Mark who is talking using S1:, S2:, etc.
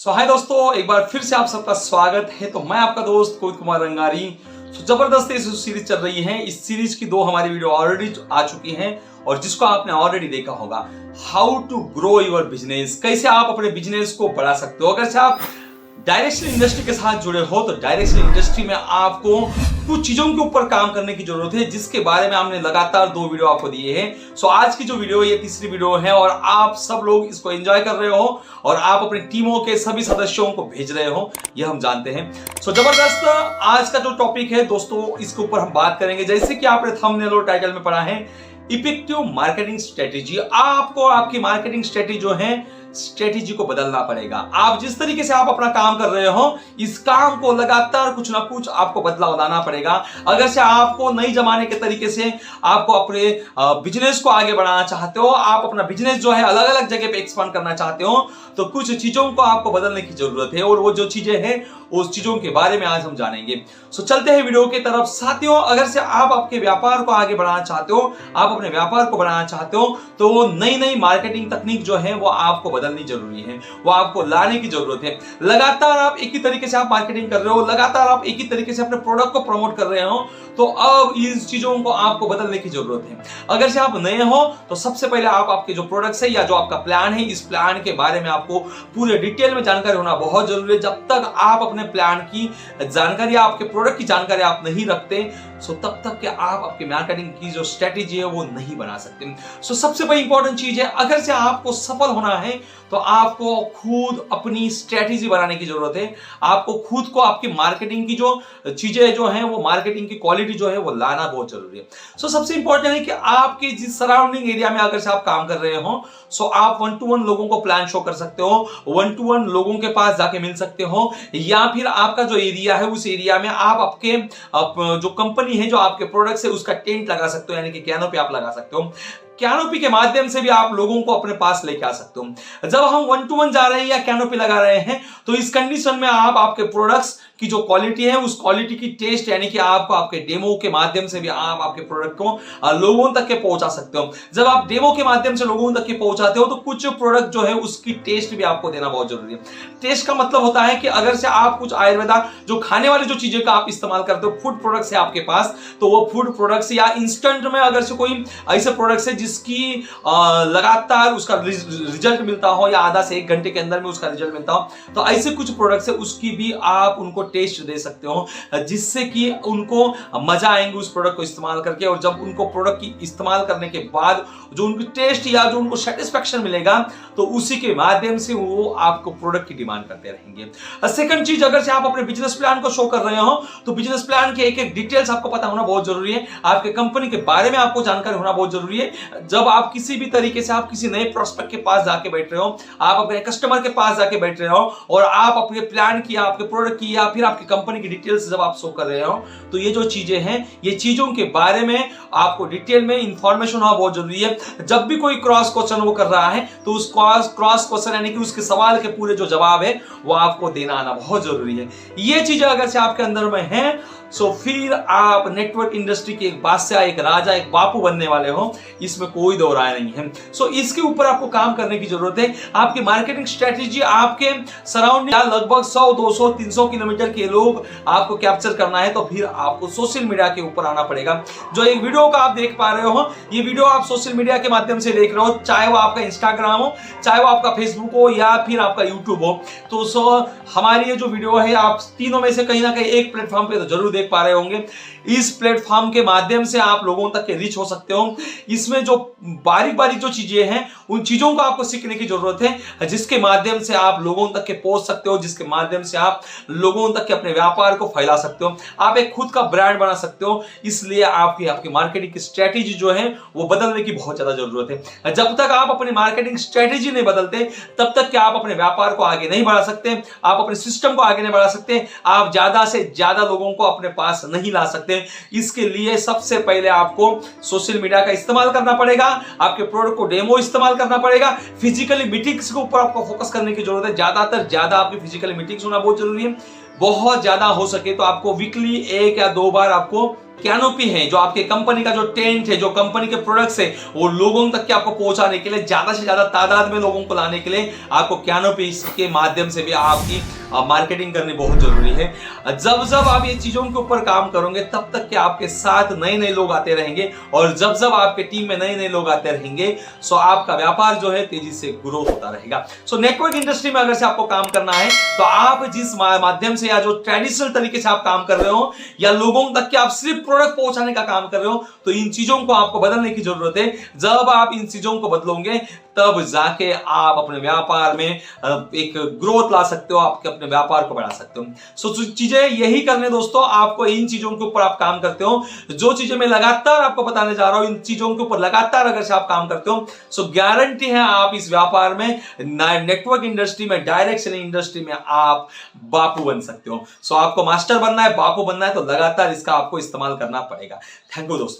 S1: हाय दोस्तों, एक बार फिर से आप सबका स्वागत है। तो मैं आपका दोस्त कोविद कुमार रंगारी। जबरदस्त इस सीरीज चल रही है। इस सीरीज की 2 हमारी वीडियो ऑलरेडी आ चुकी हैं और जिसको आपने ऑलरेडी देखा होगा, how to grow your business, कैसे आप अपने बिजनेस को बढ़ा सकते हो। अगर से आप डायरेक्शन इंडस्ट्री के साथ जुड़े हो तो डायरेक्शन इंडस्ट्री में आपको कुछ चीजों के ऊपर काम करने की जरूरत है, जिसके बारे में हमने लगातार 2 वीडियो आपको दिए हैं। आज की जो वीडियो है ये तीसरी वीडियो है और आप सब लोग इसको एंजॉय कर रहे हो और आप अपनी टीमों के सभी सदस्यों को भेज रहे हो, ये हम जानते हैं। जबरदस्त आज का जो टॉपिक है दोस्तों, इसके ऊपर हम बात करेंगे। जैसे कि आपने थंबनेल और टाइटल में पढ़ा है, इफेक्टिव मार्केटिंग स्ट्रेटेजी। आपको आपकी मार्केटिंग स्ट्रेटेजी जो है, स्ट्रेटेजी को बदलना पड़ेगा। आप जिस तरीके से आप अपना काम कर रहे हो, इस काम को लगातार कुछ ना कुछ आपको बदलाव लाना पड़ेगा। अगर से आपको नई जमाने के तरीके से आपको अपने बिजनेस को आगे बढ़ाना चाहते हो, आप अपना बिजनेस जो है अलग अलग जगह पे एक्सपांड करना चाहते हो, तो कुछ चीजों को आपको बदलने की जरूरत है और वो जो चीजें हैं उस चीजों के बारे में आज हम जानेंगे। चलते हैं वीडियो की तरफ। साथियों, अगर से आप आपके व्यापार को आगे बढ़ाना चाहते हो, आप अपने व्यापार को बढ़ाना चाहते हो, तो नई नई मार्केटिंग तकनीक जो है वो आपको बदलनी जरूरी है, वो आपको लाने की जरूरत है। लगातार आप एक ही तरीके से आप मार्केटिंग कर रहे हो, लगातार आप एक ही तरीके से अपने प्रोडक्ट को प्रमोट कर रहे हो, तो अब इस चीजों को आपको बदलने की जरूरत है। अगर से आप नए हो तो सबसे पहले आप आपके जो प्रोडक्ट्स है या जो आपका प्लान है, इस प्लान के बारे में आपको पूरे डिटेल में जानकारी होना बहुत जरूरी है। जब तक आप अपने प्लान की जानकारी, आपके प्रोडक्ट की जानकारी आप नहीं रखते, तब तक कि आप आपके मार्केटिंग की जो स्ट्रेटेजी है वो नहीं बना सकते। सबसे बड़ी इंपॉर्टेंट चीज है, अगर से आपको सफल होना है तो आपको खुद अपनी स्ट्रेटेजी बनाने की जरूरत है। आपको खुद को आपकी मार्केटिंग की जो चीजें जो हैं, वो मार्केटिंग की क्वालिटी जो है वो लाना बहुत जरूरी है। सबसे इंपॉर्टेंट है कि आपके जिस सराउंडिंग एरिया में अगर से आप काम कर रहे हो, आप 1-to-1 लोगों को प्लान शो कर सकते हो, 1-to-1 लोगों के पास जाके मिल सकते हो, या फिर आपका जो एरिया है उस एरिया में आप आपके जो कंपनी है, जो आपके प्रोडक्ट्स है, उसका टेंट लगा सकते हो, यानी कि कैनोपी आप लगा सकते हो। कैनोपी के माध्यम से भी आप लोगों को अपने पास लेके आ सकते हो। जब हम 1-to-1 जा रहे हैं या कैनोपी लगा रहे हैं, तो इस कंडीशन में आप आपके प्रोडक्ट्स की जो क्वालिटी है, उस क्वालिटी की टेस्ट, यानी कि आपको आपके डेमो के माध्यम से भी आप आपके प्रोडक्ट को लोगों तक के पहुंचा सकते हो। जब आप डेमो के माध्यम से लोगों तक के पहुंचाते हो, तो कुछ प्रोडक्ट जो है उसकी टेस्ट भी आपको देना बहुत जरूरी है। टेस्ट का मतलब होता है कि अगर से आप कुछ आयुर्वेदा जो खाने वाली जो चीजें का आप इस्तेमाल करते हो, फूड प्रोडक्ट्स है आपके पास, तो वो फूड प्रोडक्ट्स या इंस्टेंट में अगर से कोई ऐसे प्रोडक्ट्स है जिसकी लगातार उसका रिजल्ट मिलता हो, या आधा से 1 घंटे के अंदर में उसका रिजल्ट मिलता हो, तो ऐसे कुछ प्रोडक्ट्स है उसकी भी आप उनको टेस्ट दे सकते हो, जिससे कि उनको मजा आएंगे उस प्रोडक्ट को इस्तेमाल करके। और जब उनको प्रोडक्ट की इस्तेमाल करने के बाद जो उनको टेस्ट या जो उनको सेटिस्फेक्शन मिलेगा, तो उसी के माध्यम से वो आपको प्रोडक्ट की डिमांड करते रहेंगे। सेकंड चीज, अगर से आप अपने बिजनेस प्लान को शो कर रहे हो, तो बिजनेस प्लान के एक एक डिटेल्स आपको पता होना बहुत जरूरी है। आपके कंपनी के बारे में आपको जानकारी होना बहुत जरूरी है। जब आप किसी भी तरीके से आप किसी नए प्रोस्पेक्ट के पास जाके बैठ रहे हो, आप अपने कस्टमर के पास जाके बैठ रहे हो और आप अपने प्लान की, आपके प्रोडक्ट की या फिर आपकी कंपनी की डिटेल्स जब आप शो कर रहे हो, तो ये जो चीजें हैं, ये चीजों के बारे में आपको डिटेल में इंफॉर्मेशन होना बहुत जरूरी है। जब भी कोई क्रॉस क्वेश्चन वो कर रहा है, तो उस क्रॉस क्वेश्चन यानी कि उसके सवाल के पूरे जो जवाब है वो आपको देना आना बहुत जरूरी है। ये चीजें अगर से आपके अंदर में है, फिर आप नेटवर्क इंडस्ट्री के एक बादशाह, एक राजा, एक बापू बनने वाले हो, इसमें कोई दो राय नहीं है। इसके ऊपर आपको काम करने की जरूरत है। आपकी मार्केटिंग स्ट्रेटेजी आपके सराउंडिंग लगभग 100, 200, 300 किलोमीटर के लोग आपको कैप्चर करना है, तो फिर आपको सोशल मीडिया के ऊपर आना पड़ेगा। जो एक वीडियो का आप देख पा रहे हो, ये वीडियो आप सोशल मीडिया के माध्यम से देख रहे हो, चाहे वो आपका इंस्टाग्राम हो, चाहे वो आपका फेसबुक हो, या फिर आपका यूट्यूब हो। हमारी ये जो वीडियो है, आप तीनों में से कहीं ना कहीं एक प्लेटफॉर्म पे तो जरूर देख पा रहे होंगे। इस प्लेटफॉर्म के माध्यम से आप लोगों तक के रीच हो सकते हो। इसमें जो बारीक बारीक जो चीजें हैं, उन चीजों को आपको सीखने की जरूरत है, जिसके माध्यम से आप लोगों तक के पहुंच सकते हो, जिसके माध्यम से आप लोगों तक के अपने व्यापार को फैला सकते हो। आप एक खुद का ब्रांड बना सकते हो। इसलिए आपकी मार्केटिंग की स्ट्रेटेजी जो है वो बदलने की बहुत ज्यादा जरूरत है। जब तक आप अपनी मार्केटिंग स्ट्रेटेजी नहीं बदलते, तब तक कि आप अपने व्यापार को आगे नहीं बढ़ा सकते, आप अपने सिस्टम को आगे नहीं बढ़ा सकते, आप ज्यादा से ज्यादा लोगों को अपने पास नहीं ला सकते। इसके लिए सबसे पहले आपको सोशल मीडिया का इस्तेमाल करना पड़ेगा, आपके प्रोडक्ट को डेमो इस्तेमाल करना पड़ेगा, फिजिकली मीटिंग्स के ऊपर आपको फोकस करने की जरूरत है। ज्यादा आपकी फिजिकली मीटिंग्स होना बहुत जरूरी है। बहुत ज्यादा हो सके तो आपको वीकली 1 या 2 बार आपको कैनोपी है, जो आपके कंपनी का जो टेंट है, जो कंपनी के प्रोडक्ट्स है, वो लोगों तक के आपको पहुंचाने के लिए, ज्यादा से ज्यादा तादाद में लोगों को लाने के लिए आपको कैनोपी के माध्यम से भी आपकी मार्केटिंग करनी बहुत जरूरी है। जब जब आप ये चीजों के ऊपर काम करोगे तब तक कि आपके साथ नए नए लोग आते रहेंगे, और जब जब आपके टीम में नए नए लोग आते रहेंगे सो आपका व्यापार जो है तेजी से ग्रोथ होता रहेगा। सो नेटवर्क इंडस्ट्री में अगर से आपको काम करना है तो आप जिस माध्यम से, या जो ट्रेडिशनल तरीके से आप काम कर रहे हो, या लोगों तक के आप सिर्फ प्रोडक्ट पहुंचाने का काम कर रहे हो, तो इन चीजों को आपको बदलने की जरूरत है। जब आप इन चीजों को बदलोगे तब जाके आप अपने व्यापार में एक ग्रोथ ला सकते हो, आपके अपने व्यापार को बढ़ा सकते हो। सो चीजें यही करने दोस्तों, आपको इन चीजों के ऊपर आप काम करते हो, जो चीजें मैं लगातार आपको बताने जा रहा हूं, इन चीजों के ऊपर लगातार अगर से आप काम करते हो सो गारंटी है आप इस व्यापार में, नेटवर्क इंडस्ट्री में, डायरेक्ट सेलिंग इंडस्ट्री में आप बापू बन सकते हो। सो आपको मास्टर बनना है, बापू बनना है, तो लगातार इसका आपको इस्तेमाल करना पड़ेगा। थैंक यू दोस्तों।